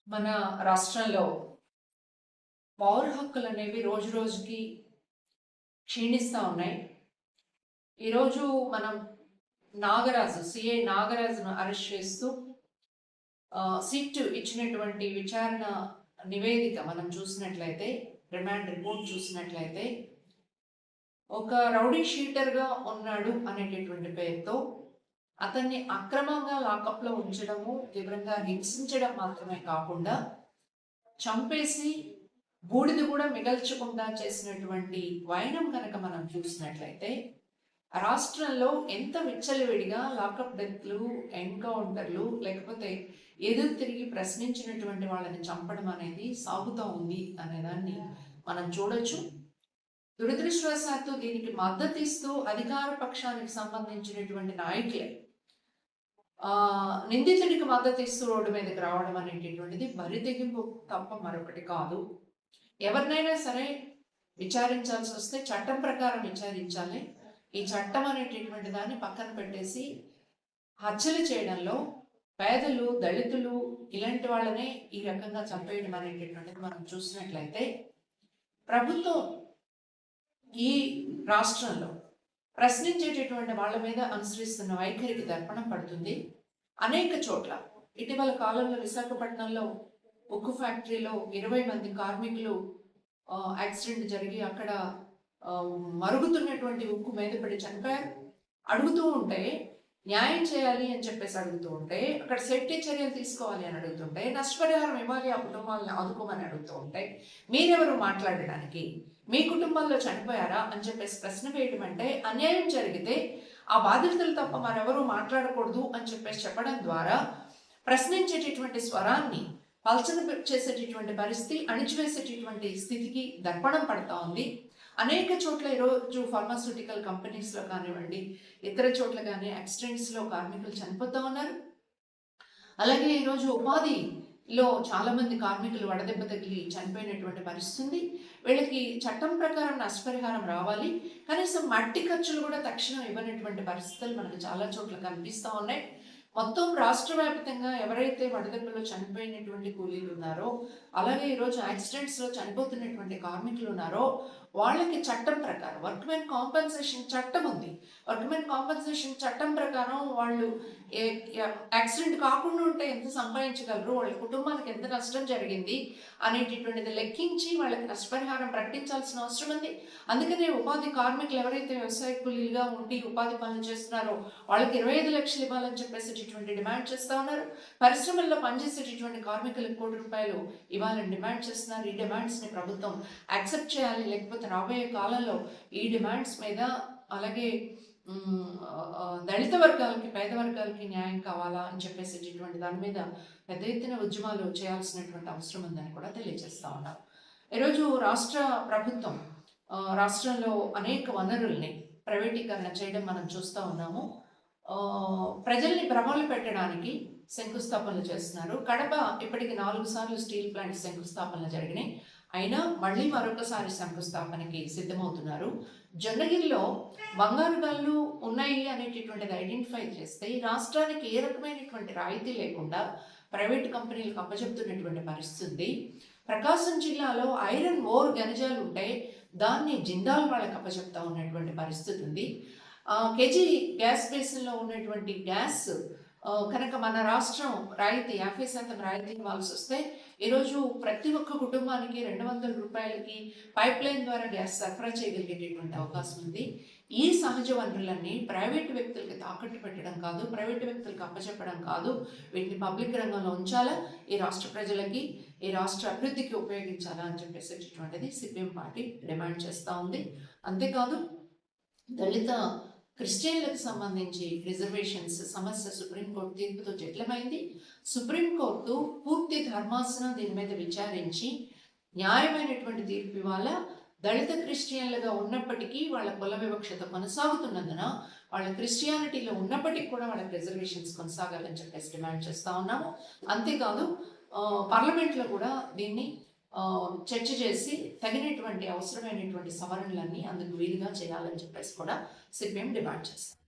మన రాష్ట్రంలో పౌర హక్కులు అనేవి రోజు రోజుకి క్షీణిస్తూ ఉన్నాయి. ఈరోజు మనం సిఐ నాగరాజును అరెస్ట్ చేస్తూ సిట్ ఇచ్చినటువంటి విచారణ నివేదిక మనం చూసినట్లయితే, రిమాండ్ రిపోర్ట్ చూసినట్లయితే, ఒక రౌడీ షీటర్గా ఉన్నాడు అనేటటువంటి పేరుతో అతన్ని అక్రమంగా లాకప్లో ఉంచడము, తీవ్రంగా హింసించడం మాత్రమే కాకుండా చంపేసి బూడిద కూడా మిగల్చకుండా చేసినటువంటి వైనం కనుక మనం చూసినట్లయితే, రాష్ట్రంలో ఎంత విచ్చలవిడిగా లాకప్ డెత్లు, ఎన్కౌంటర్లు, లేకపోతే ఎదురు తిరిగి ప్రశ్నించినటువంటి వాళ్ళని చంపడం అనేది సాగుతూ ఉంది అనేదాన్ని మనం చూడొచ్చు. దురదృష్టవశాత్తు దీనికి మద్దతు ఇస్తూ అధికార పక్షానికి సంబంధించినటువంటి నాయకులే నిందితుడికి మద్దతు ఇస్తూ రోడ్డు మీదకి రావడం అనేటటువంటిది బరి తెగింపు తప్ప మరొకటి కాదు. ఎవరినైనా సరే విచారించాల్సి వస్తే చట్టం ప్రకారం విచారించాలి. ఈ చట్టం అనేటటువంటి దాన్ని పక్కన పెట్టేసి హత్యలు చేయడంలో పేదలు, దళితులు ఇలాంటి వాళ్ళనే ఈ రకంగా చంపేయడం అనేటటువంటిది మనం చూసినట్లయితే, ప్రభుత్వం ఈ రాష్ట్రంలో ప్రశ్నించేటటువంటి వాళ్ళ మీద అనుసరిస్తున్న వైఖరికి దర్పణం పడుతుంది. అనేక చోట్ల ఇటీవల కాలంలో విశాఖపట్నంలో ఉక్కు ఫ్యాక్టరీలో 20 మంది కార్మికులు యాక్సిడెంట్ జరిగి అక్కడ మరుగుతున్నటువంటి ఉక్కు మీద పడి చనిపోయారు. అడుగుతూ ఉంటే న్యాయం చేయాలి అని చెప్పేసి అడుగుతూ ఉంటే, అక్కడ సేఫ్టీ చర్యలు తీసుకోవాలి అని అడుగుతుంటే, నష్టపరిహారం ఇవ్వాలి ఆ కుటుంబాలను ఆదుకోమని అడుగుతూ ఉంటే, మీరెవరు మాట్లాడడానికి? మీ కుటుంబంలో చనిపోయారా అని చెప్పేసి ప్రశ్న వేయడం అంటే, అన్యాయం జరిగితే ఆ బాధితులు తప్ప మరెవరూ మాట్లాడకూడదు అని చెప్పేసి చెప్పడం ద్వారా ప్రశ్నించేటటువంటి స్వరాన్ని పల్చన చేసేటటువంటి పరిస్థితి, అణిచివేసేటటువంటి స్థితికి దర్పణం పడతా ఉంది. అనేక చోట్ల ఈరోజు ఫార్మాస్యూటికల్ కంపెనీస్లో కానివ్వండి, ఇతర చోట్ల కానీ యాక్సిడెంట్స్లో కార్మికులు చనిపోతూ ఉన్నారు. అలాగే ఈరోజు ఉపాధిలో చాలామంది కార్మికులు వడదెబ్బ తగిలి చనిపోయినటువంటి పరిస్థితి. వీళ్ళకి చట్టం ప్రకారం నష్టపరిహారం రావాలి, కనీసం మట్టి ఖర్చులు కూడా తక్షణం ఇవ్వనటువంటి పరిస్థితులు మనకు చాలా చోట్ల కనిపిస్తూ ఉన్నాయి. మొత్తం రాష్ట్ర వ్యాప్తంగా ఎవరైతే వడదెబ్బలో చనిపోయినటువంటి కూలీలు ఉన్నారో, అలాగే ఈరోజు యాక్సిడెంట్స్లో చనిపోతున్నటువంటి కార్మికులు ఉన్నారో, వాళ్ళకి చట్టం ప్రకారం వర్క్మెన్ కాంపెన్సేషన్ చట్టం ఉంది. వర్క్మెన్ కాంపెన్సేషన్ చట్టం ప్రకారం వాళ్ళు యాక్సిడెంట్ కాకుండా ఉంటే ఎంత సంపాదించగలరు, వాళ్ళ కుటుంబానికి ఎంత నష్టం జరిగింది అనేటటువంటిది లెక్కించి వాళ్ళకి నష్టపరిహారం ప్రకటించాల్సిన అవసరం ఉంది. అందుకనే ఉపాధి కార్మికులు ఎవరైతే వ్యవసాయ కూలీలుగా ఉండి ఉపాధి పనులు చేస్తున్నారో వాళ్ళకి 25 లక్షలు ఇవ్వాలని చెప్పేసేటటువంటి డిమాండ్ చేస్తూ ఉన్నారు. పరిశ్రమల్లో పనిచేసేటటువంటి కార్మికులకు ₹1,00,00,000 ఇవ్వాలని డిమాండ్ చేస్తున్నారు. ఈ డిమాండ్స్ని ప్రభుత్వం యాక్సెప్ట్ చేయాలి, లేకపోతే రాబోయే కాలంలో ఈ డిమాండ్స్ మీద, అలాగే దళిత వర్గాలకి, పేద వర్గాలకి న్యాయం కావాలా అని చెప్పేసేటటువంటి దాని మీద పెద్ద ఎత్తున ఉద్యమాలు చేయాల్సినటువంటి అవసరం ఉందని కూడా తెలియజేస్తా ఉన్నారు. ఈరోజు రాష్ట్ర ప్రభుత్వం రాష్ట్రంలో అనేక వనరుల్ని ప్రైవేటీకరణ చేయడం మనం చూస్తూ ఉన్నాము. ప్రజల్ని భ్రమలు పెట్టడానికి శంకుస్థాపనలు చేస్తున్నారు. కడప ఇప్పటికి 4 సార్లు స్టీల్ ప్లాంట్ శంకుస్థాపనలు జరిగినాయి. అయినా మళ్ళీ మరొకసారి శంకుస్థాపనకి సిద్ధమవుతున్నారు. జొన్నగిరిలో బంగారు గనులు ఉన్నాయి అనేటటువంటిది ఐడెంటిఫై చేస్తే రాష్ట్రానికి ఏ రకమైనటువంటి రాయితీ లేకుండా ప్రైవేట్ కంపెనీలకు అప్పచెప్తున్నటువంటి పరిస్థితి. ప్రకాశం జిల్లాలో ఐరన్ ఓర్ గనిజాలు ఉంటే దాన్ని జిందాల్ వాళ్ళకి అప్పచెప్తా ఉన్నటువంటి పరిస్థితి ఉంది. కేజీ గ్యాస్ బేసిన్లో ఉన్నటువంటి గ్యాస్ కనుక మన రాష్ట్రం రాయితీ 50% రాయితీ ఇవ్వాల్సి వస్తే ఈరోజు ప్రతి ఒక్క కుటుంబానికి ₹200 పైప్ లైన్ ద్వారా గ్యాస్ సరఫరా చేయగలిగేటటువంటి అవకాశం ఉంది. ఈ సహజ వనరులన్నీ ప్రైవేటు వ్యక్తులకి తాకట్టు పెట్టడం కాదు, ప్రైవేటు వ్యక్తులకు అప్పచెప్పడం కాదు, వీటిని పబ్లిక్ రంగంలో ఉంచాలా, ఈ రాష్ట్ర ప్రజలకి, ఈ రాష్ట్ర అభివృద్ధికి ఉపయోగించాలా అని చెప్పేసేటటువంటిది సిపిఎం పార్టీ డిమాండ్ చేస్తూ ఉంది. అంతేకాదు దళిత క్రిస్టియన్లకు సంబంధించి రిజర్వేషన్స్ సమస్య సుప్రీంకోర్టు తీర్పుతో జటిలమైంది. సుప్రీంకోర్టు పూర్తి ధర్మాసనం దీని మీద విచారించి న్యాయమైనటువంటి తీర్పు ఇవాళ దళిత క్రిస్టియన్లుగా ఉన్నప్పటికీ వాళ్ళ కుల వివక్షత కొనసాగుతున్నందున, వాళ్ళ క్రిస్టియానిటీలో ఉన్నప్పటికీ కూడా వాళ్ళకి రిజర్వేషన్స్ కొనసాగాలని చెప్పేసి డిమాండ్ చేస్తూ ఉన్నాము. అంతేకాదు పార్లమెంట్లో కూడా దీన్ని చర్చ చేసి తగినటువంటి అవసరమైనటువంటి సవరణలన్నీ అందుకు వీలుగా చేయాలని చెప్పేసి కూడా సిపిఎం డిమాండ్ చేస్తారు.